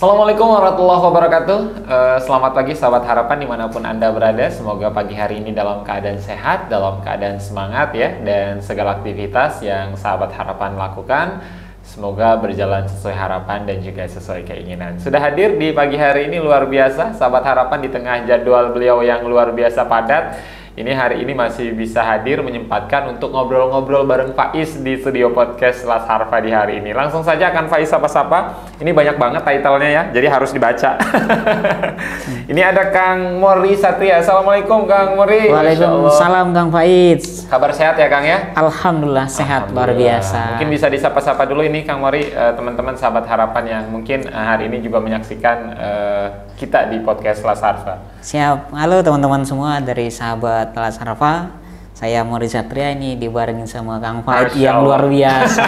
Assalamualaikum warahmatullahi wabarakatuh. Selamat pagi sahabat harapan dimanapun Anda berada. Semoga pagi hari ini dalam keadaan sehat, dalam keadaan semangat ya. Dan segala aktivitas yang sahabat harapan lakukan semoga berjalan sesuai harapan dan juga sesuai keinginan. Sudah hadir di pagi hari ini luar biasa sahabat harapan di tengah jadwal beliau yang luar biasa padat. Ini hari ini masih bisa hadir menyempatkan untuk ngobrol-ngobrol bareng Faiz di studio podcast Las Harfa di hari ini. Langsung saja akan Faiz sapa-sapa. Ini banyak banget title-nya ya, jadi harus dibaca. Ini ada Kang Mori Satria. Assalamualaikum Kang Mori. Waalaikumsalam Kang Faiz. Kabar sehat ya Kang ya? Alhamdulillah sehat, luar biasa. Mungkin bisa disapa-sapa dulu ini Kang Mori, teman-teman sahabat harapan yang mungkin hari ini juga menyaksikan kita di podcast Las Harfa. Siap. Halo teman-teman semua dari sahabat Las Harfa. Saya Mori Satria ini dibarengin sama Kang Faiz yang luar biasa.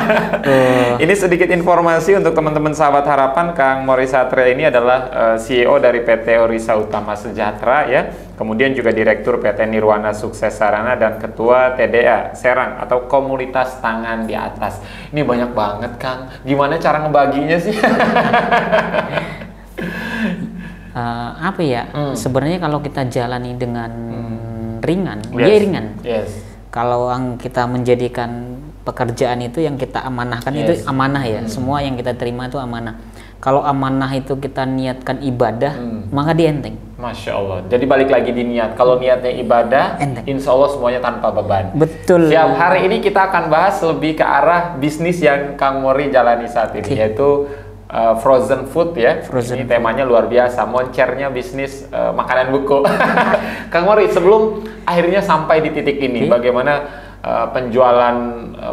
Ini sedikit informasi untuk teman-teman sahabat harapan. Kang Mori Satria ini adalah CEO dari PT Orisa Utama Sejahtera ya. Kemudian juga Direktur PT Nirwana Sukses Sarana dan Ketua TDA Serang atau Komunitas Tangan di Atas. Ini banyak banget Kang. Gimana cara ngebaginya sih? Apa ya? Sebenarnya kalau kita jalani dengan ringan, dia ringan. Kalau kita menjadikan pekerjaan itu yang kita amanahkan itu amanah ya. Semua yang kita terima itu amanah. Kalau amanah itu kita niatkan ibadah, maka dia enteng. Masya Allah. Jadi balik lagi di niat. Kalau niatnya ibadah, insya Allah semuanya tanpa beban. Betul. Siap. Hari ini kita akan bahas lebih ke arah bisnis yang Kang Mori jalani saat ini, yaitu frozen food ya. Ini temanya luar biasa. Moncernya bisnis makanan buku. Kang Mori, sebelum akhirnya sampai di titik ini, bagaimana penjualan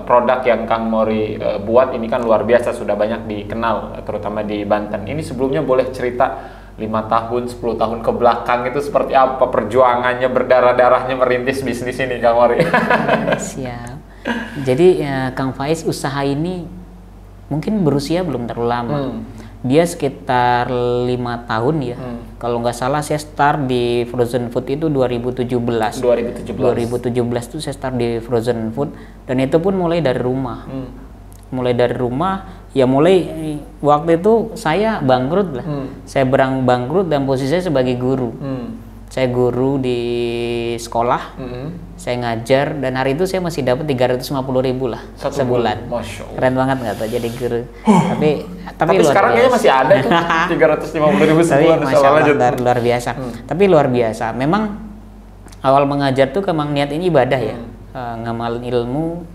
produk yang Kang Mori buat ini kan luar biasa, sudah banyak dikenal terutama di Banten. Ini sebelumnya boleh cerita 5 tahun, 10 tahun ke belakang itu seperti apa perjuangannya, berdarah-darahnya merintis bisnis ini Kang Mori? Siap. Jadi Kang Faiz, usaha ini mungkin berusia belum terlalu lama. Dia sekitar 5 tahun ya. Kalau nggak salah saya start di frozen food itu 2017. 2017 itu saya start di frozen food dan itu pun mulai dari rumah. Mulai dari rumah ya, mulai waktu itu saya bangkrut lah. Saya bangkrut dan posisi saya sebagai guru. Saya guru di sekolah, saya ngajar dan hari itu saya masih dapat 350.000 lah sebulan. Keren banget nggak tuh jadi guru. Tapi sekarang kayaknya masih ada tuh 350.000 sebulan. Luar biasa. Tapi luar biasa. Memang awal mengajar tuh memang niat ini ibadah ya, ngamalin ilmu,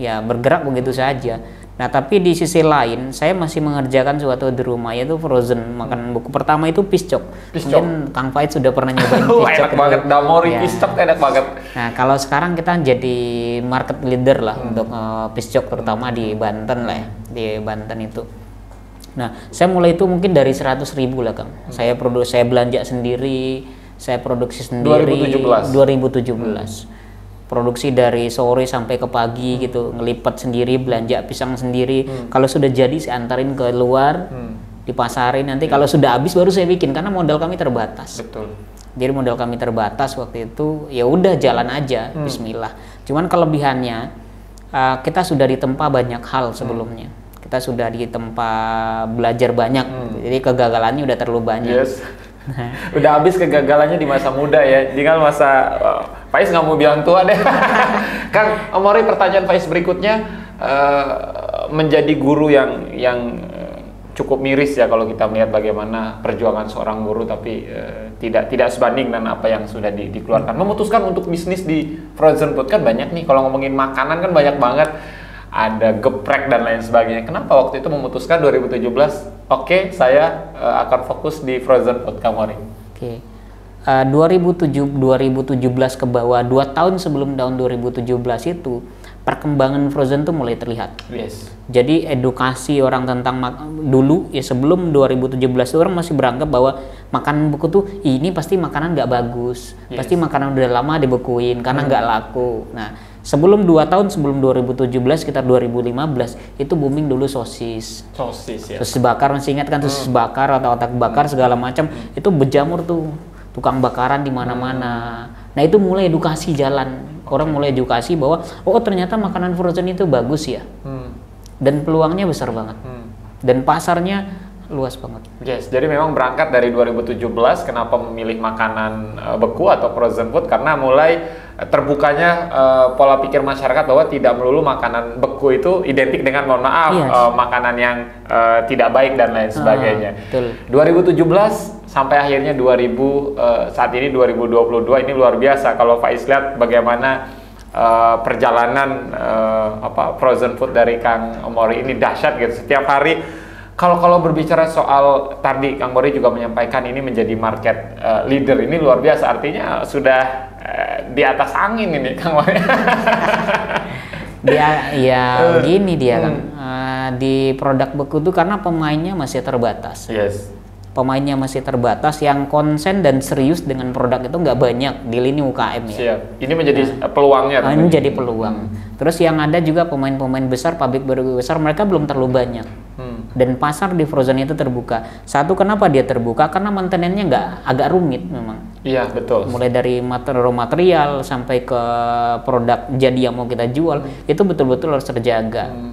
ya bergerak begitu saja. Nah tapi di sisi lain saya masih mengerjakan sesuatu di rumah, yaitu frozen makanan buku. Pertama itu piscok. Mungkin Kang Faiz sudah pernah nyobain piscok. Enak banget, Damori piscok enak banget. Nah kalau sekarang kita jadi market leader lah untuk piscok, terutama di Banten lah ya, di Banten itu. Nah saya mulai itu mungkin dari 100.000 lah Kang. Saya belanja sendiri, saya produksi sendiri. 2017. Produksi dari sore sampai ke pagi gitu, ngelipat sendiri, belanja pisang sendiri. Kalau sudah jadi saya antarin ke luar, dipasarin. Nanti kalau sudah habis baru saya bikin, karena modal kami terbatas. Betul. Jadi modal kami terbatas waktu itu, ya udah jalan aja, Bismillah. Cuman kelebihannya kita sudah ditempa banyak hal sebelumnya. Kita sudah ditempa belajar banyak, jadi kegagalannya udah terlalu banyak. Udah habis kegagalannya di masa muda ya, tinggal masa Faiz nggak mau bilang tua deh. Kang Mori, pertanyaan Faiz berikutnya, menjadi guru yang cukup miris ya kalau kita melihat bagaimana perjuangan seorang guru, tapi tidak sebanding dengan apa yang sudah dikeluarkan. Memutuskan untuk bisnis di frozen food kan banyak nih, kalau ngomongin makanan kan banyak banget. Ada geprek dan lain sebagainya. Kenapa waktu itu memutuskan 2017, oke, saya akan fokus di frozen food, Kang Mori? 2017 ke bawah, 2 tahun sebelum tahun 2017 itu perkembangan frozen tuh mulai terlihat. Jadi edukasi orang tentang dulu ya, sebelum 2017 orang masih beranggap bahwa makanan beku tuh ini pasti makanan nggak bagus, pasti makanan udah lama dibekuin karena nggak laku. Nah sebelum 2 tahun sebelum 2017, sekitar 2015 itu booming dulu sosis ya. Sosis bakar, masih ingat kan? Sosis bakar atau otak bakar segala macam itu berjamur tuh, tukang bakaran di mana-mana. Nah itu mulai edukasi jalan, orang mulai edukasi bahwa oh ternyata makanan frozen itu bagus ya, dan peluangnya besar banget, dan pasarnya luas banget. Yes, jadi memang berangkat dari 2017, kenapa memilih makanan beku atau frozen food? Karena mulai terbukanya pola pikir masyarakat bahwa tidak melulu makanan beku itu identik dengan, mohon maaf, makanan yang tidak baik dan lain sebagainya. Betul. 2017 sampai akhirnya saat ini 2022, ini luar biasa. Kalau Faiz lihat bagaimana perjalanan frozen food dari Kang Mori ini dahsyat gitu. Setiap hari. Kalau berbicara soal tadi Kang Mori juga menyampaikan ini menjadi market leader, ini luar biasa, artinya sudah di atas angin ini Kang Mori. Begini dia kan di produk beku itu karena pemainnya masih terbatas. Yes. Pemainnya masih terbatas, yang konsen dan serius dengan produk itu nggak banyak di lini UKM ya. Siap. Ini menjadi peluangnya. Ini menjadi peluang. Terus yang ada juga pemain-pemain besar, pabrik baru besar, mereka belum terlalu banyak. Dan pasar di frozen itu terbuka. Satu, kenapa dia terbuka? Karena maintenance-nya agak rumit memang. Iya, betul. Mulai dari raw material sampai ke produk jadi yang mau kita jual, itu betul-betul harus terjaga.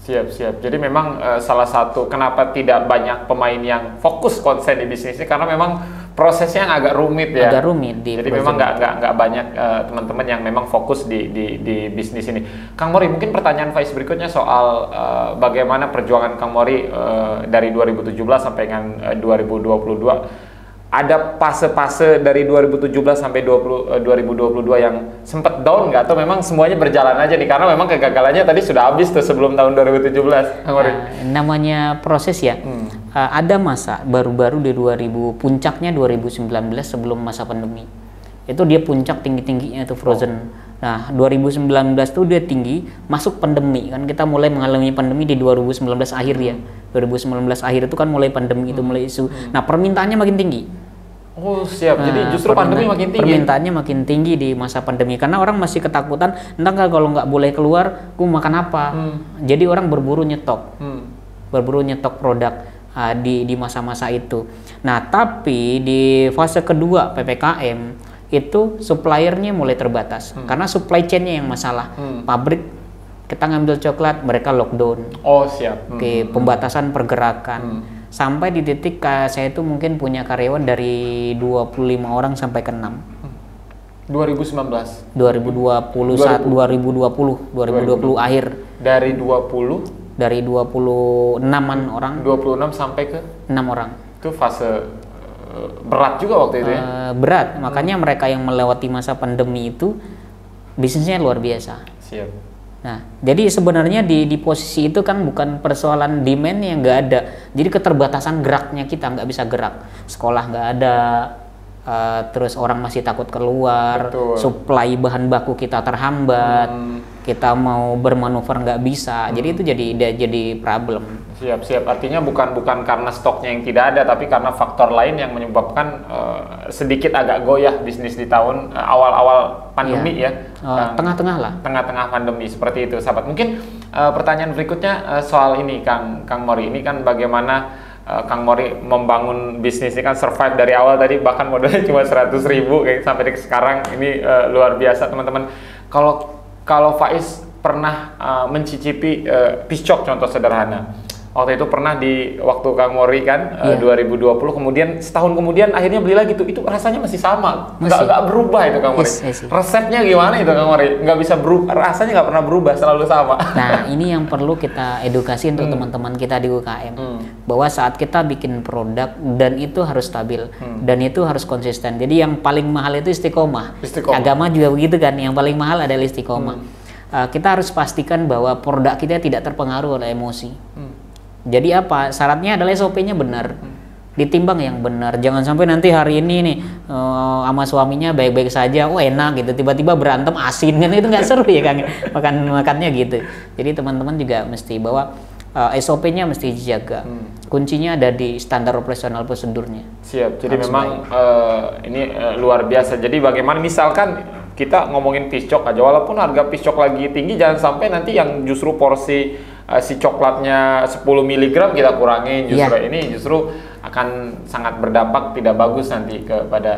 Siap. Jadi memang salah satu kenapa tidak banyak pemain yang fokus konsen di bisnis ini, karena memang prosesnya yang agak rumit ya. Agak rumit. Jadi memang nggak banyak teman-teman yang memang fokus di bisnis ini. Kang Mori, mungkin pertanyaan Faiz berikutnya soal bagaimana perjuangan Kang Mori dari 2017 sampai dengan 2022. Ada fase-fase dari 2017 sampai 2022 yang sempat down nggak, atau memang semuanya berjalan aja nih, karena memang kegagalannya tadi sudah habis tuh sebelum tahun 2017. Namanya proses ya. Ada masa baru-baru di puncaknya 2019 sebelum masa pandemi. Itu dia puncak tinggi-tingginya itu frozen. Nah, 2019 tuh dia tinggi, masuk pandemi kan, kita mulai mengalami pandemi di 2019 akhir ya. 2019 akhir itu kan mulai pandemi itu mulai isu. Nah, permintaannya makin tinggi. Oh, siap. Jadi justru pandemi makin tinggi. Permintaannya makin tinggi di masa pandemi karena orang masih ketakutan, entah kalau nggak boleh keluar, aku makan apa. Jadi orang berburu nyetok. Berburu nyetok produk di masa-masa itu. Nah, tapi di fase kedua PPKM itu suppliernya mulai terbatas karena supply chainnya yang masalah. Pabrik kita ngambil coklat, mereka lockdown. Oh, siap. Pembatasan pergerakan. Sampai di titik saya itu mungkin punya karyawan dari 25 orang sampai ke 6. 2019. 2020 akhir. Dari 20? Dari 26-an orang. 26 sampai ke 6 orang. Itu fase berat juga waktu itu ya? Berat, makanya mereka yang melewati masa pandemi itu bisnisnya luar biasa. Siap. Nah, jadi sebenarnya di posisi itu kan bukan persoalan demand yang nggak ada, jadi keterbatasan geraknya, kita nggak bisa gerak, sekolah nggak ada, terus orang masih takut keluar. Betul. Supply bahan baku kita terhambat, kita mau bermanuver nggak bisa, jadi itu jadi problem. Siap. Artinya bukan karena stoknya yang tidak ada, tapi karena faktor lain yang menyebabkan sedikit agak goyah bisnis di tahun awal-awal pandemi ya. Tengah-tengah lah. Tengah-tengah pandemi seperti itu, sahabat. Mungkin pertanyaan berikutnya soal ini, Kang Mori. Ini kan bagaimana Kang Mori membangun bisnis ini, kan survive dari awal tadi, bahkan modalnya cuma 100.000 kayak sampai sekarang ini luar biasa, teman-teman. Kalau Faiz pernah mencicipi piscok, contoh sederhana. Waktu itu pernah di waktu Kang Mori kan 2020, kemudian setahun kemudian akhirnya beli lagi tuh, itu rasanya masih sama, nggak berubah itu Kang Mori. Resepnya gimana itu Kang Mori? Nggak bisa berubah, rasanya nggak pernah berubah, selalu sama. Nah, ini yang perlu kita edukasi untuk teman-teman kita di UKM, bahwa saat kita bikin produk dan itu harus stabil dan itu harus konsisten. Jadi yang paling mahal itu istiqomah. Agama juga begitu kan, yang paling mahal adalah istiqomah. Kita harus pastikan bahwa produk kita tidak terpengaruh oleh emosi. Jadi apa? Syaratnya adalah SOP-nya benar, ditimbang yang benar. Jangan sampai nanti hari ini nih sama suaminya baik-baik saja, enak gitu, tiba-tiba berantem asin kan, itu nggak seru ya Kang. Makannya gitu. Jadi teman-teman juga mesti bahwa SOP-nya mesti dijaga. Kuncinya ada di standar operasional prosedurnya. Siap. Jadi memang ini luar biasa. Jadi bagaimana misalkan kita ngomongin piscok aja, walaupun harga piscok lagi tinggi, jangan sampai nanti yang justru porsi si coklatnya 10 mg kita kurangin, ini justru akan sangat berdampak tidak bagus nanti kepada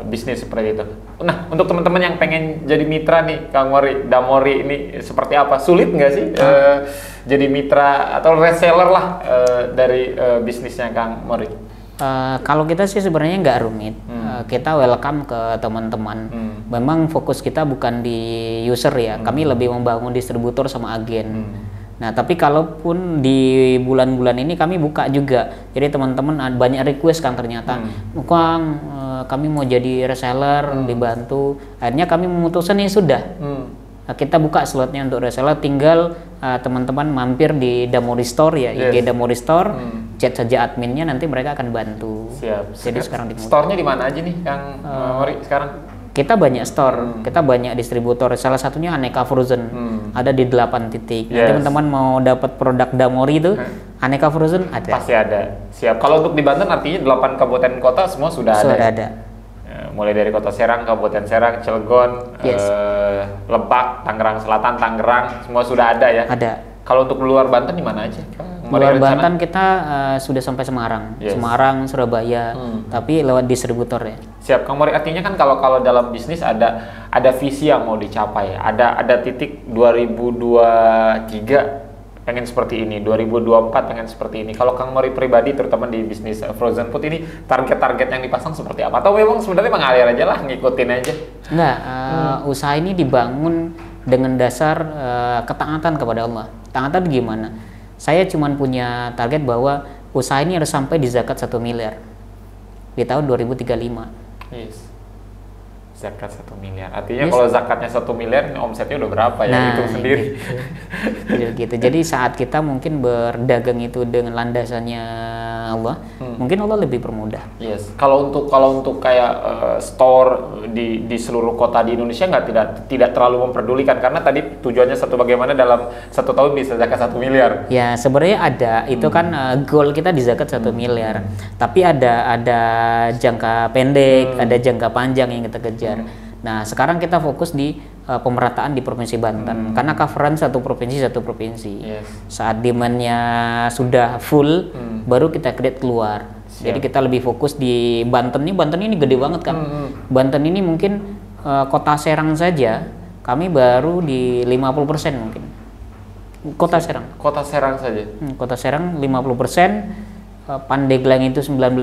bisnis seperti itu. Nah, untuk teman-teman yang pengen jadi mitra nih Kang Mori, Damori ini seperti apa? Sulit nggak sih jadi mitra atau reseller lah dari bisnisnya Kang Mori? Kalau kita sih sebenarnya nggak rumit. Kita welcome ke teman-teman. Memang fokus kita bukan di user ya. Kami lebih membangun distributor sama agen. Nah, tapi kalaupun di bulan-bulan ini kami buka juga. Jadi teman-teman banyak request kan ternyata, Kang, kami mau jadi reseller, dibantu. Akhirnya kami memutuskan ya sudah. Nah, kita buka slotnya untuk reseller, tinggal teman-teman mampir di Damori Store ya, IG Damori Store, chat saja adminnya, nanti mereka akan bantu. Siap. Jadi sekarang store-nya di mana aja nih, Kang Mori sekarang? Kita banyak store, kita banyak distributor. Salah satunya Aneka Frozen, ada di 8 titik. Nanti teman-teman mau dapat produk Damori itu, Aneka Frozen ada. Pasti ada. Siap. Kalau untuk di Banten artinya 8 kabupaten kota semua sudah ada. Mulai dari Kota Serang, Kabupaten Serang, Cilegon, Lebak, Tangerang Selatan, Tangerang, semua sudah ada ya. Ada. Kalau untuk luar Banten di mana aja? Luar Banten kita sudah sampai Semarang, Semarang, Surabaya, tapi lewat distributor ya. Siap, Kang Mori. Artinya kan kalau dalam bisnis ada visi yang mau dicapai, ada titik 2023 pengen seperti ini, 2024 pengen seperti ini. Kalau Kang Mori pribadi, terutama di bisnis frozen food ini, target-target yang dipasang seperti apa? Atau memang sebenarnya mengalir aja lah, ngikutin aja? Enggak, usaha ini dibangun dengan dasar ketaatan kepada Allah. Taatan gimana? Saya cuma punya target bahwa usaha ini harus sampai di zakat 1 miliar di tahun 2035. Yes. Zakat 1 miliar. Artinya kalau zakatnya 1 miliar, omsetnya udah berapa ya? Nah, hitung sendiri. Gitu. Jadi saat kita mungkin berdagang itu dengan landasannya Allah, mungkin Allah lebih permudah. Yes. Kalau untuk kayak store di seluruh kota di Indonesia tidak terlalu memperdulikan, karena tadi tujuannya bagaimana dalam 1 tahun bisa zakat 1 miliar. Ya sebenarnya ada itu kan goal kita di zakat 1 miliar. Tapi ada jangka pendek, ada jangka panjang yang kita kejar. Nah sekarang kita fokus di pemerataan di Provinsi Banten, karena coverage satu provinsi. Yes. Saat demandnya sudah full, baru kita create keluar. Jadi kita lebih fokus di Banten ini gede banget kan. Banten ini mungkin kota Serang saja kami baru di 50% mungkin. Kota Serang saja. Kota Serang 50%, Pandeglang itu 19%,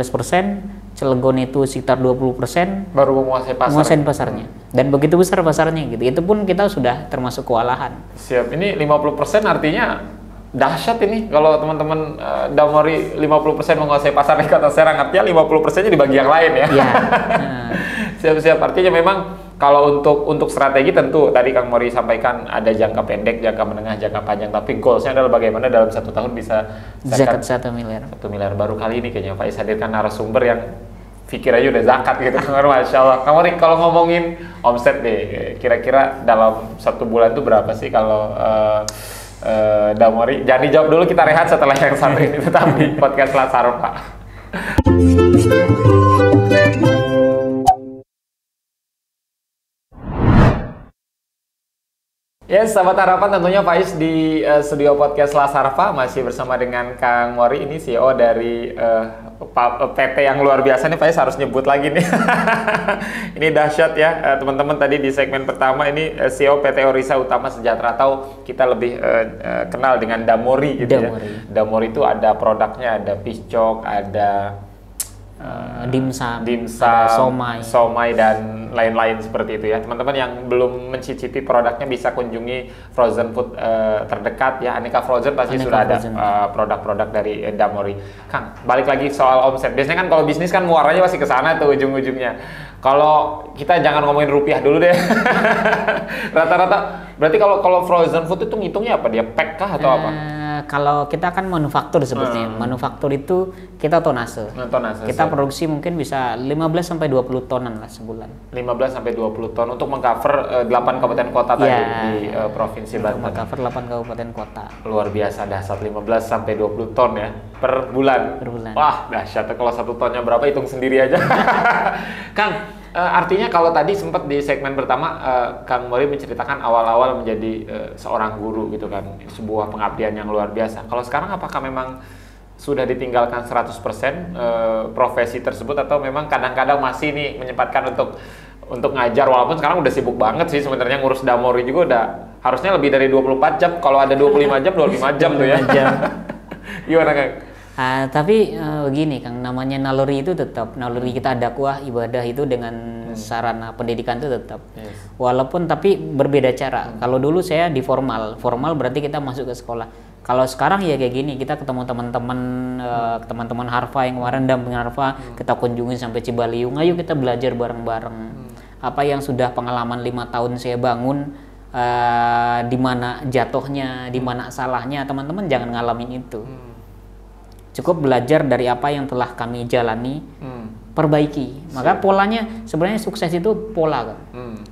Cilegon itu sekitar 20%, baru menguasai pasarnya. Dan begitu besar pasarnya gitu. Itu pun kita sudah termasuk kewalahan. Siap. Ini 50% artinya dahsyat ini. Kalau teman-teman Damori 50% menguasai pasar di Kota Serang, artinya 50%-nya di bagi yang lain ya. Iya. Siap-siap. Artinya memang kalau untuk strategi tentu tadi Kang Mori sampaikan ada jangka pendek, jangka menengah, jangka panjang. Tapi goalsnya adalah bagaimana dalam 1 tahun bisa zakat 1 miliar. 1 miliar. Baru kali ini kayaknya Faiz hadirkan narasumber yang pikir aja udah zakat gitu. Masya Allah. Kang Mori, kalau ngomongin omset deh, kira-kira dalam 1 bulan itu berapa sih kalau Damori? Jangan dijawab dulu, kita rehat setelah yang satu ini. Tetap di podcast Lasar, Pak. Yes, sahabat harapan, tentunya Faiz di studio podcast Lasarva masih bersama dengan Kang Mori, ini CEO dari PT yang luar biasa nih. Faiz harus nyebut lagi nih. Ini dahsyat ya teman-teman. Tadi di segmen pertama ini CEO PT Orisa Utama Sejahtera, atau kita lebih kenal dengan Damori gitu ya. Damori itu ada produknya, ada piscok, ada dimsum, somai dan lain-lain seperti itu ya. Teman-teman yang belum mencicipi produknya bisa kunjungi frozen food terdekat ya. Aneka Frozen pasti sudah ada produk-produk dari Damori. Kang, balik lagi soal omset. Biasanya kan kalau bisnis kan muaranya pasti ke sana tuh ujung-ujungnya. Kalau kita jangan ngomongin rupiah dulu deh. Rata-rata berarti kalau frozen food itu ngitungnya apa, dia pack kah atau apa? Kalau kita kan manufaktur sebetulnya. Manufaktur itu kita tonase. Kita produksi mungkin bisa 15-20 tonan lah sebulan. 15-20 ton untuk mengcover 8 kabupaten kota tadi di Provinsi Banten. Mengcover 8 kabupaten kota. Luar biasa, dahsyat. 15-20 ton ya per bulan. Wah, dahsyat. Kalau 1 tonnya berapa, hitung sendiri aja. Kang, artinya kalau tadi sempat di segmen pertama Kang Mori menceritakan awal-awal menjadi seorang guru gitu kan, sebuah pengabdian yang luar biasa. Kalau sekarang apakah memang sudah ditinggalkan 100% profesi tersebut, atau memang kadang-kadang masih nih menyempatkan untuk untuk ngajar, walaupun sekarang udah sibuk banget sih sebenarnya ngurus Damori juga udah harusnya lebih dari 24 jam. Kalau ada 25 jam, 25 jam tuh ya. Gimana Kang? Tapi begini Kang, namanya naluri itu tetap naluri kita dakwah ibadah itu dengan sarana pendidikan itu tetap. Walaupun tapi berbeda cara. Kalau dulu saya di formal berarti kita masuk ke sekolah. Kalau sekarang ya kayak gini, kita ketemu teman-teman Harfa yang kemarin dampingan Harfa, kita kunjungi sampai Cibaliung, ayo kita belajar bareng-bareng. Apa yang sudah pengalaman 5 tahun saya bangun, di mana jatuhnya, di mana salahnya, teman-teman jangan ngalamin itu. Cukup belajar dari apa yang telah kami jalani, perbaiki. Maka polanya sebenarnya sukses itu pola kan.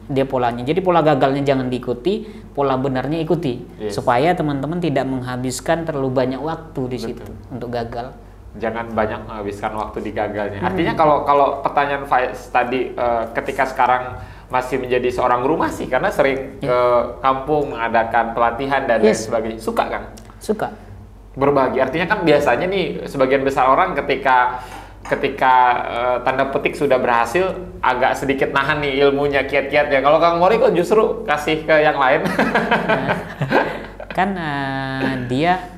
Dia polanya. Jadi pola gagalnya jangan diikuti, pola benarnya ikuti. Supaya teman-teman tidak menghabiskan terlalu banyak waktu di situ untuk gagal. Jangan banyak menghabiskan waktu di gagalnya. Artinya kalau pertanyaan Faiz tadi ketika sekarang masih menjadi seorang guru masih karena sering ke kampung mengadakan pelatihan dan lain sebagainya. Suka kan? Suka. Berbagi, artinya kan biasanya nih sebagian besar orang ketika tanda petik sudah berhasil agak sedikit nahan nih ilmunya, kiat-kiatnya. Kalau Kang Mori kok justru kasih ke yang lain? Kan dia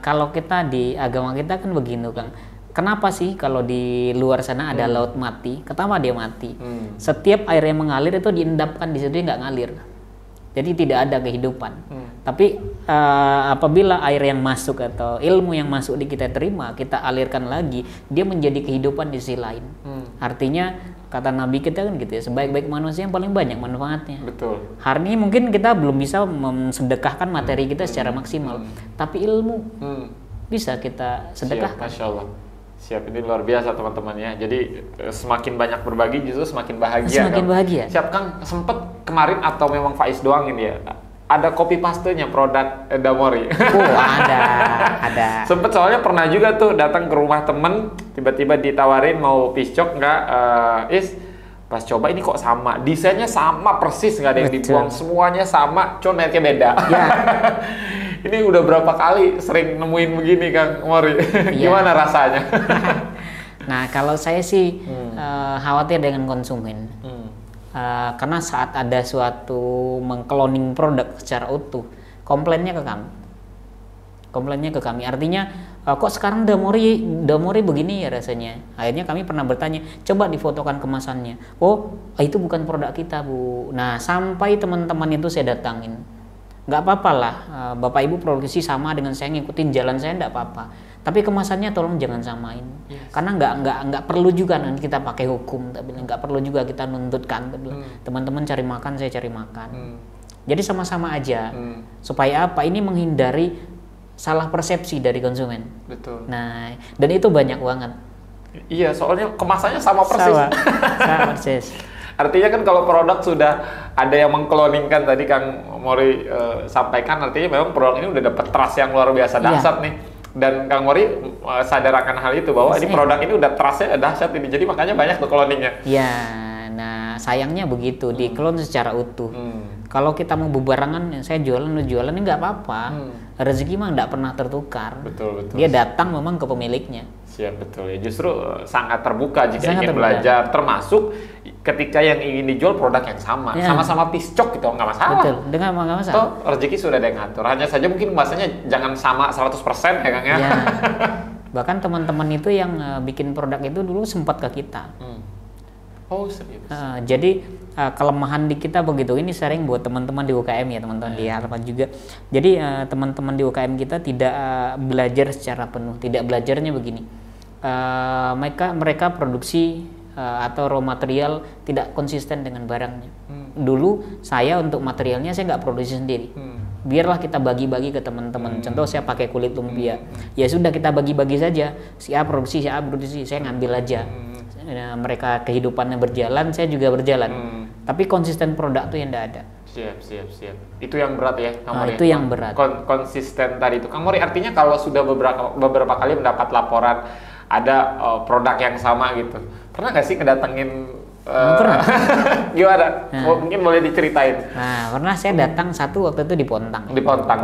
kalau kita di agama kita kan begini Kang. Kenapa sih kalau di luar sana ada laut mati? Pertama dia mati. Setiap air yang mengalir itu diendapkan di situ, dia nggak ngalir. Jadi tidak ada kehidupan. Tapi apabila air yang masuk atau ilmu yang masuk di kita terima, kita alirkan lagi, dia menjadi kehidupan di sisi lain. Artinya kata Nabi kita kan gitu ya, sebaik-baik manusia yang paling banyak manfaatnya. Betul. Hari ini mungkin kita belum bisa memsedekahkan materi kita secara maksimal, tapi ilmu bisa kita sedekahkan. Masya Allah. Siap, ini luar biasa teman-teman ya. Jadi semakin banyak berbagi justru semakin bahagia. Semakin bahagia. Siap Kang, sempet kemarin atau memang Faiz doang ini ya? Ada copy pastenya produk Damori. Ada. Sempet soalnya pernah juga tuh datang ke rumah temen, tiba-tiba ditawarin mau piscok nggak? Pas coba ini kok sama, desainnya sama persis, nggak ada yang dibuang, semuanya sama, cuma mereknya beda. Ya. Ini udah berapa kali sering nemuin begini Kang Mori, gimana rasanya? Nah kalau saya sih khawatir dengan konsumen, karena saat ada suatu mengkloning produk secara utuh, komplainnya ke kami, artinya kok sekarang Damori begini ya rasanya. Akhirnya kami pernah bertanya, coba difotokan kemasannya. Oh itu bukan produk kita Bu. Nah sampai teman-teman itu saya datangin. Nggak apa-apa lah, Bapak Ibu produksi sama dengan saya, ngikutin jalan saya nggak apa-apa. Tapi kemasannya tolong jangan samain, karena nggak perlu juga nanti kita pakai hukum. Tapi nggak perlu juga kita nuntutkan. Teman-teman cari makan, saya cari makan. Jadi sama-sama aja. Supaya apa? Ini menghindari salah persepsi dari konsumen. Betul. Nah, dan itu banyak banget. Iya, soalnya kemasannya sama persis. Sama persis. Artinya kan kalau produk sudah ada yang mengkloningkan tadi Kang Mori sampaikan, artinya memang produk ini udah dapat trust yang luar biasa dahsyat nih. Dan Kang Mori sadar akan hal itu bahwa ini produk ini udah trustnya dahsyat ini, jadi makanya banyak tuh kloningnya. Iya, nah sayangnya begitu diklon secara utuh. Kalau kita mau bebarengan, saya jualan, lu jualan, ini nggak apa-apa. Rezeki mah nggak pernah tertukar. Betul. Dia datang memang ke pemiliknya. Siap, betul ya. Justru sangat terbuka jika ingin belajar, termasuk ketika yang ingin dijual produk yang sama, sama-sama piscok gitu, nggak masalah. Betul, dengan nggak masalah. Toh rezeki sudah ada yang ngatur. Hanya saja mungkin bahasanya jangan sama 100% ya Kang ya. Bahkan teman-teman itu yang bikin produk itu dulu sempat ke kita. Oh serius. Jadi kelemahan di kita begitu. Ini sering buat teman-teman di UKM ya, teman-teman di Harapan juga. Jadi teman-teman di UKM kita tidak belajar secara penuh. Tidak belajarnya begini. Mereka produksi atau raw material tidak konsisten dengan barangnya. Dulu saya untuk materialnya saya nggak produksi sendiri. Biarlah kita bagi-bagi ke teman-teman. Contoh saya pakai kulit lumpia. Ya sudah kita bagi-bagi saja. Si A produksi, saya ngambil aja. Mereka kehidupannya berjalan, saya juga berjalan. Tapi konsisten produk tuh yang tidak ada. Siap. Itu yang berat ya, Kang Mori. Itu yang berat. Konsisten tadi itu, Kang Mori. Artinya kalau sudah beberapa kali mendapat laporan ada produk yang sama gitu, pernah nggak sih ngedatengin? Pernah. Gimana? Mungkin boleh diceritain. Nah, pernah saya datang satu waktu itu di Pontang. Di Pontang.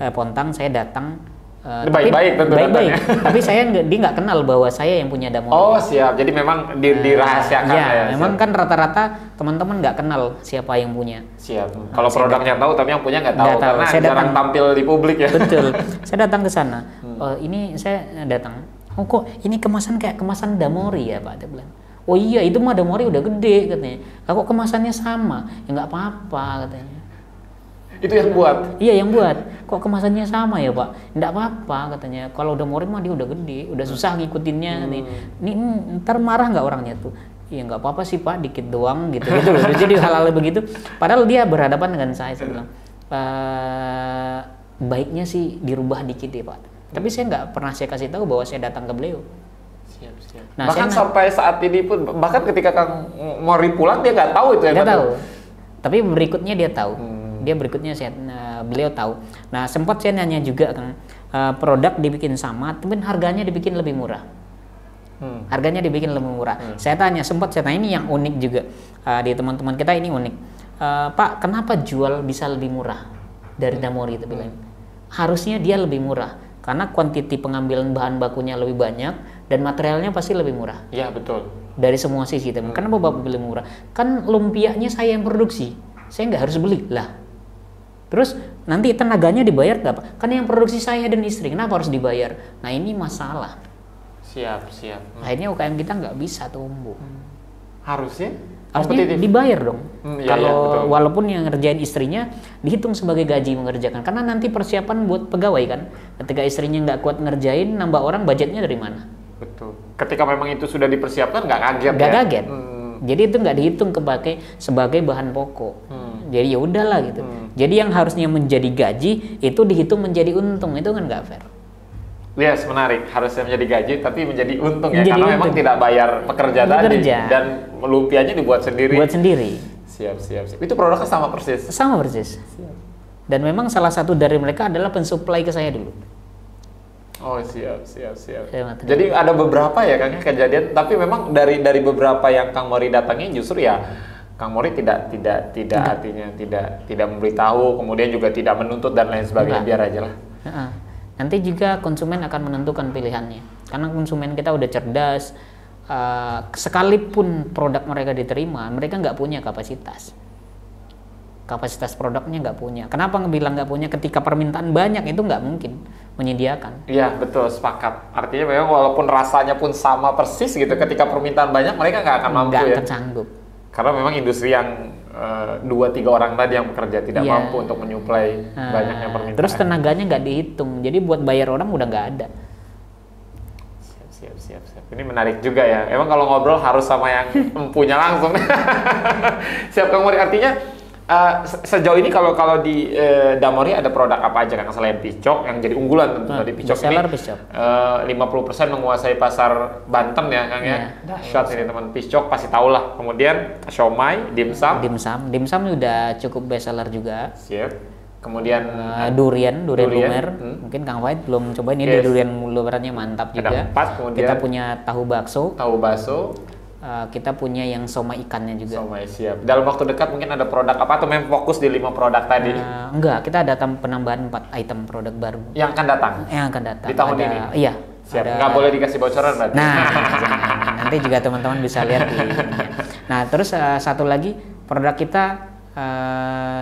Pontang saya datang. baik-baik tentu baik-baik. Tapi dia nggak kenal bahwa saya yang punya Damori. Oh siap, jadi memang dirahasiakan ya. Memang kan rata-rata teman-teman nggak kenal siapa yang punya. Siap. Kalau produknya tahu, tapi yang punya nggak tahu karena saya jarang tampil di publik ya. Betul. Saya datang ke sana. Ini saya datang. Oh kok ini kemasan kayak kemasan Damori ya Pak? Dia bilang. Oh iya itu mah Damori udah gede katanya. Kok kemasannya sama? Ya nggak apa-apa katanya. Itu yang buat? Iya yang buat. Kok kemasannya sama ya Pak? Nggak apa-apa katanya. Kalau Damori mah dia udah gede, udah susah ngikutinnya. Nih ntar marah nggak orangnya tuh? Iya nggak apa-apa sih Pak, dikit doang gitu. Jadi hal-hal begitu. Padahal dia berhadapan dengan saya bilang, baiknya sih dirubah dikit deh Pak. Tapi saya nggak pernah saya kasih tahu bahwa saya datang ke beliau. Siap. Nah, bahkan sampai saat ini pun, bahkan ketika Kang Mori pulang dia nggak tahu itu ya? Nggak tahu. Tapi berikutnya dia tahu. Beliau tahu. Nah sempat saya nanya juga Kang, produk dibikin sama, tapi harganya dibikin lebih murah. Harganya dibikin lebih murah. Saya tanya ini yang unik juga di teman-teman kita ini unik. Pak, kenapa jual bisa lebih murah dari Damori itu bilang? Harusnya dia lebih murah karena kuantiti pengambilan bahan bakunya lebih banyak dan materialnya pasti lebih murah. Iya betul. Dari semua sisi teman. Kenapa Bapak pilih murah? Kan lumpianya saya yang produksi, saya nggak harus beli lah. Terus nanti tenaganya dibayar nggak Pak? Kan yang produksi saya dan istri, kenapa harus dibayar? Nah ini masalah. Siap. Akhirnya UKM kita nggak bisa tumbuh. Harusnya dibayar dong. Kalau walaupun yang ngerjain istrinya dihitung sebagai gaji mengerjakan. Karena nanti persiapan buat pegawai kan. Ketika istrinya nggak kuat ngerjain, nambah orang budgetnya dari mana? Betul. Ketika memang itu sudah dipersiapkan nggak kaget nggak kaget. Jadi itu nggak dihitung sebagai bahan pokok. Jadi ya udahlah gitu. Jadi yang harusnya menjadi gaji itu dihitung menjadi untung, itu kan nggak fair. Yes, menarik. Harusnya menjadi gaji tapi menjadi untung ya, karena memang tidak bayar pekerja tadi dan lumpianya dibuat sendiri. Siap. Itu produknya sama persis. Siap. Dan memang salah satu dari mereka adalah pensuplai ke saya dulu. Oh siap. Jadi ada beberapa ya Kang kejadian, tapi memang dari beberapa yang Kang Mori datangi justru ya Kang Mori tidak artinya tidak memberitahu, kemudian juga tidak menuntut dan lain sebagainya. Biar aja lah. Nanti juga konsumen akan menentukan pilihannya, karena konsumen kita udah cerdas. Sekalipun produk mereka diterima, mereka nggak punya kapasitas produknya nggak punya. Kenapa bilang nggak punya? Ketika permintaan banyak itu nggak mungkin menyediakan. Iya betul, sepakat. Artinya memang walaupun rasanya pun sama persis gitu, ketika permintaan banyak mereka nggak akan mampu nggak tersanggup. Karena memang industri yang 2-3 orang tadi yang bekerja tidak mampu untuk menyuplai banyaknya permintaan. Terus tenaganya nggak dihitung, jadi buat bayar orang udah nggak ada. Siap. Ini menarik juga ya. Emang kalau ngobrol harus sama yang punya langsung. Siap Kang Mori. Artinya sejauh ini kalau di Damori ada produk apa aja Kang selain Picok yang jadi unggulan tentu tadi Picok ini 50% menguasai pasar Banten ya Kang ya. Dahsyat ini teman, Picok pasti tahu lah. Kemudian siomay, dimsum udah cukup best seller juga. Siap. Kemudian durian lumer. Mungkin Kang Wahid belum cobain ini. Durian lumernya mantap juga. Ada 4, kemudian kita punya tahu bakso. Kita punya yang somai ikannya juga. Somai, siap. Dalam waktu dekat mungkin ada produk apa atau memang fokus di 5 produk tadi? Enggak, kita ada penambahan 4 item produk baru. Yang akan datang? Yang akan datang. Di tahun ini? Iya. Siap. Nggak boleh dikasih bocoran berarti? Nah, nanti juga teman-teman bisa lihat di Nah, terus satu lagi produk kita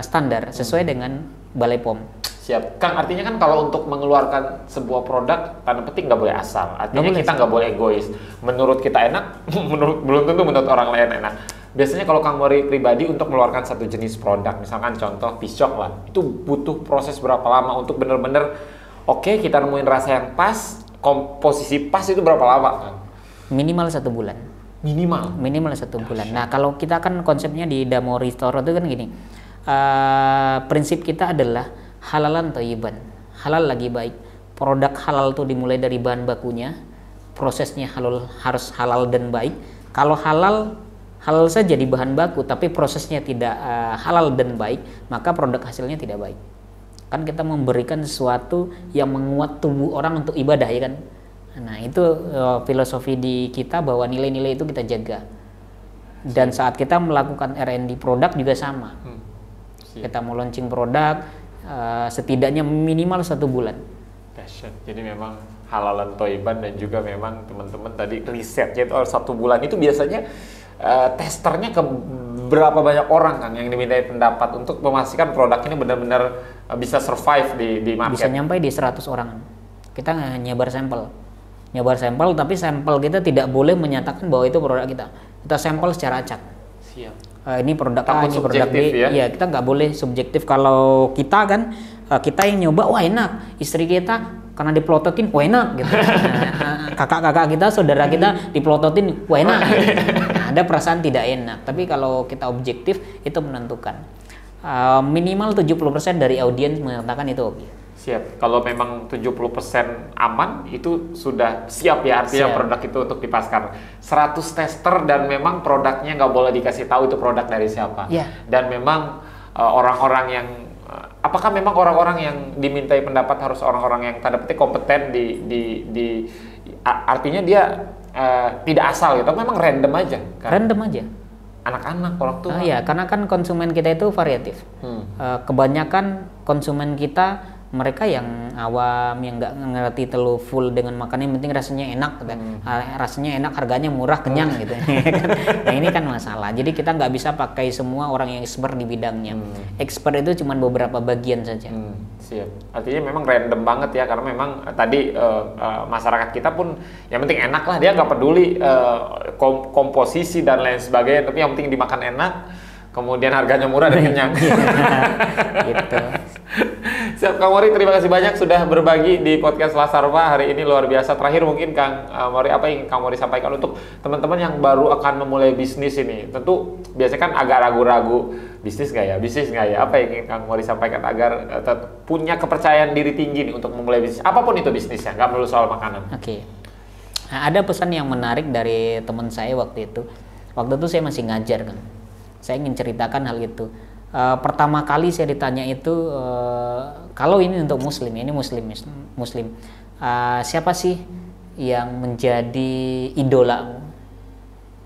standar sesuai dengan Balai POM. Siap. Kang, artinya kan kalau untuk mengeluarkan sebuah produk, tanda petik nggak boleh asal. Artinya kita nggak boleh egois. Menurut kita enak, belum tentu menurut orang lain enak. Biasanya kalau Kang Mori pribadi untuk mengeluarkan satu jenis produk, misalkan contoh Picok lah, itu butuh proses berapa lama untuk benar-benar oke, kita nemuin rasa yang pas, komposisi pas itu berapa lama kan? Minimal 1 bulan. Minimal 1 bulan. Nah, kalau kita kan konsepnya di Damori Store itu kan gini. Prinsip kita adalah halalan thayyiban, halal lagi baik. Produk halal tuh dimulai dari bahan bakunya, prosesnya harus halal dan baik. Kalau halal saja di bahan baku, tapi prosesnya tidak halal dan baik, maka produk hasilnya tidak baik. Kan kita memberikan sesuatu yang menguat tubuh orang untuk ibadah ya kan. Nah itu filosofi di kita bahwa nilai-nilai itu kita jaga. Dan saat kita melakukan R&D produk juga sama. Kita mau launching produk setidaknya minimal 1 bulan. Passion. Jadi memang halalan toiban dan juga memang teman-teman tadi risetnya itu 1 bulan itu biasanya testernya ke berapa banyak orang Kang yang dimintai pendapat untuk memastikan produk ini benar-benar bisa survive di market? Bisa nyampe di 100 orang. Kita nyebar sampel, tapi sampel kita tidak boleh menyatakan bahwa itu produk kita. Kita sampel secara acak. Siap. Ini produk A, ini produk B. Ya? Iya, kita nggak boleh subjektif. Kalau kita kan kita yang nyoba, wah enak. Istri kita karena diplototin, wah enak gitu. Kakak-kakak kita, saudara kita diplototin, wah enak. Nah, ada perasaan tidak enak. Tapi kalau kita objektif, itu menentukan. Minimal 70% dari audiens mengatakan itu oke. Siap. Kalau memang 70% aman, itu sudah siap ya, artinya siap. Produk itu untuk dipaskan. 100 tester dan memang produknya nggak boleh dikasih tahu itu produk dari siapa. Yeah. Dan memang orang-orang yang apakah memang orang-orang yang dimintai pendapat harus orang-orang yang tanda petik kompeten artinya dia tidak asal gitu, memang random aja kan? Random aja. Anak-anak, orang tua. Iya, karena kan konsumen kita itu variatif. Kebanyakan konsumen kita mereka yang awam, yang nggak ngerti terlalu full dengan makanan, yang penting rasanya enak, rasanya enak, harganya murah, kenyang gitu. Nah ini kan masalah. Jadi kita nggak bisa pakai semua orang yang expert di bidangnya. Expert itu cuma beberapa bagian saja. Siap. Artinya memang random banget ya, karena memang tadi masyarakat kita pun yang penting enak lah, dia nggak peduli komposisi dan lain sebagainya, tapi yang penting dimakan enak. Kemudian harganya murah dan kenyang. Gitu. Siap, Kang Mori, terima kasih banyak sudah berbagi di podcast Lasarva hari ini, luar biasa. Terakhir mungkin Kang Mori, apa yang Kang Mori sampaikan untuk teman-teman yang baru akan memulai bisnis ini? Tentu biasanya kan agak ragu-ragu, bisnis nggak ya? Apa yang ingin Kang Mori sampaikan agar punya kepercayaan diri tinggi nih untuk memulai bisnis? Apapun itu bisnisnya, nggak perlu soal makanan. Oke. Nah, ada pesan yang menarik dari teman saya waktu itu. Waktu itu saya masih ngajar kan. Saya ingin ceritakan hal itu. Pertama kali saya ditanya itu, kalau ini untuk muslim, ini muslim, siapa sih yang menjadi idolamu?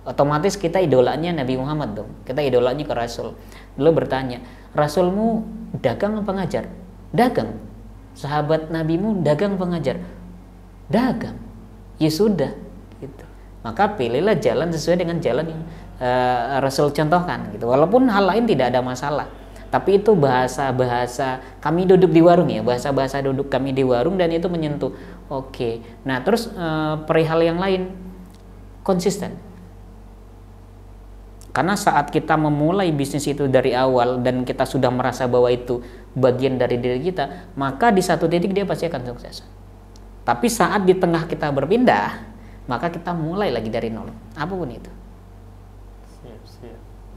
Otomatis kita idolanya Nabi Muhammad dong, kita idolanya ke Rasul. Lalu bertanya, Rasulmu dagang apa ngajar? Dagang. Sahabat Nabimu dagang apa ngajar? Dagang. Ya sudah, gitu. Maka pilihlah jalan sesuai dengan jalan yang Rasul contohkan gitu. Walaupun hal lain tidak ada masalah, tapi itu bahasa kami duduk di warung ya, bahasa duduk kami di warung, dan itu menyentuh. Oke. Nah terus perihal yang lain, konsisten. Karena saat kita memulai bisnis itu dari awal dan kita sudah merasa bahwa itu bagian dari diri kita, maka di satu titik dia pasti akan sukses. Tapi saat di tengah kita berpindah, maka kita mulai lagi dari nol, apapun itu.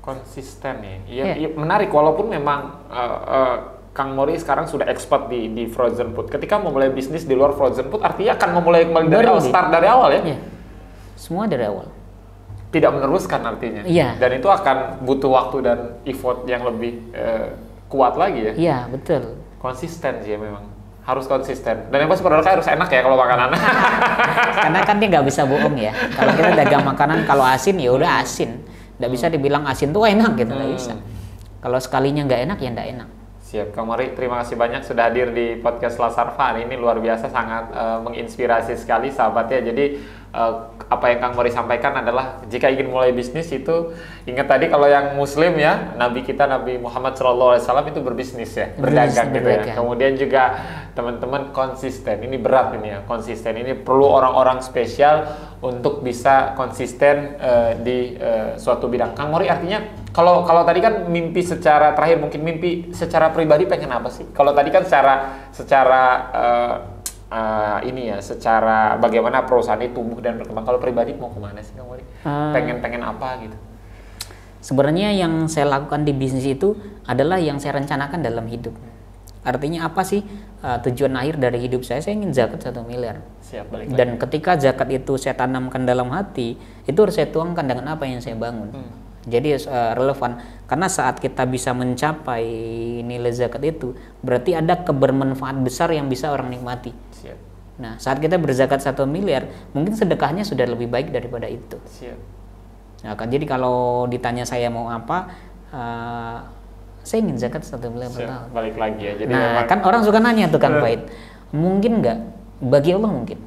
Konsisten ya. Iya, menarik. Walaupun memang Kang Mori sekarang sudah expert di frozen food. Ketika memulai bisnis di luar frozen food, artinya akan memulai kembali dari awal, start dari awal ya? Iya. Semua dari awal. Tidak meneruskan artinya. Iya. Dan itu akan butuh waktu dan effort yang lebih kuat lagi ya? Iya, betul. Konsisten sih ya memang. Harus konsisten. Dan yang pasti produknya harus enak ya kalau makanan. Karena kan dia nggak bisa bohong ya. Kalau kita dagang makanan, kalau asin ya udah asin. Nggak bisa dibilang asin tuh enak gitu, nggak bisa. Kalau sekalinya nggak enak ya nggak enak. Siap, Kang Mori, terima kasih banyak sudah hadir di podcast Lasarva hari ini, luar biasa, sangat menginspirasi sekali sahabat ya. Jadi apa yang Kang Mori sampaikan adalah jika ingin mulai bisnis itu ingat tadi kalau yang muslim ya, Nabi kita Nabi Muhammad SAW itu berbisnis ya, berdagang gitu ya. Kemudian juga teman-teman konsisten, ini berat ini ya, konsisten ini perlu orang-orang spesial untuk bisa konsisten di suatu bidang. Kang Mori, artinya kalau tadi kan mimpi secara terakhir, mungkin mimpi secara pribadi pengen apa sih? Kalau tadi kan secara ini ya, secara bagaimana perusahaan ini tumbuh dan berkembang. Kalau pribadi mau kemana sih Kang Mori? Pengen apa gitu? Sebenarnya yang saya lakukan di bisnis itu adalah yang saya rencanakan dalam hidup. Artinya apa sih tujuan akhir dari hidup saya? Saya ingin zakat 1 miliar. Siap, balik Dan lagi. Ketika zakat itu saya tanamkan dalam hati, itu harus saya tuangkan dengan apa yang saya bangun. Jadi relevan, karena saat kita bisa mencapai nilai zakat itu, berarti ada kebermanfaat besar yang bisa orang nikmati. Siap. Nah, saat kita berzakat 1 miliar, mungkin sedekahnya sudah lebih baik daripada itu. Siap. Nah, jadi kalau ditanya saya mau apa, saya ingin zakat 1 miliar per tahun. Balik lagi ya. Jadi Nah, memang kan orang suka nanya tuh Kang Faid, Mungkin nggak? Bagi Allah mungkin.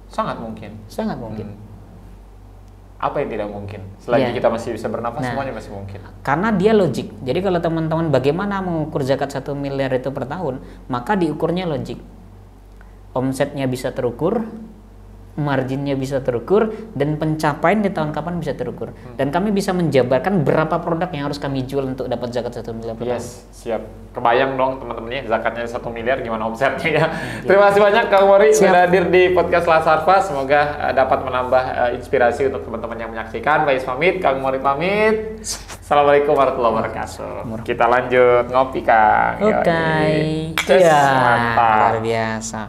Sangat mungkin. Sangat mungkin. Apa yang tidak mungkin? Selagi Iya. kita masih bisa bernafas, Nah, semuanya masih mungkin. Karena dia logik. Jadi kalau teman-teman bagaimana mengukur zakat 1 miliar itu per tahun, maka diukurnya logik. Omsetnya bisa terukur, marginnya bisa terukur, dan pencapaian di tahun kapan bisa terukur. Dan kami bisa menjabarkan berapa produk yang harus kami jual untuk dapat zakat 1 miliar per tahun. Yes, siap. Kebayang dong teman-temannya zakatnya 1 miliar gimana omsetnya ya. Terima kasih banyak Kang Mori sudah hadir di podcast Lasarva. Semoga dapat menambah inspirasi untuk teman-teman yang menyaksikan. Faiz pamit, Kang Mori pamit. Assalamualaikum warahmatullahi wabarakatuh. Kita lanjut ngopi Kang. Oke. Yes, Iya. mantap. Luar biasa.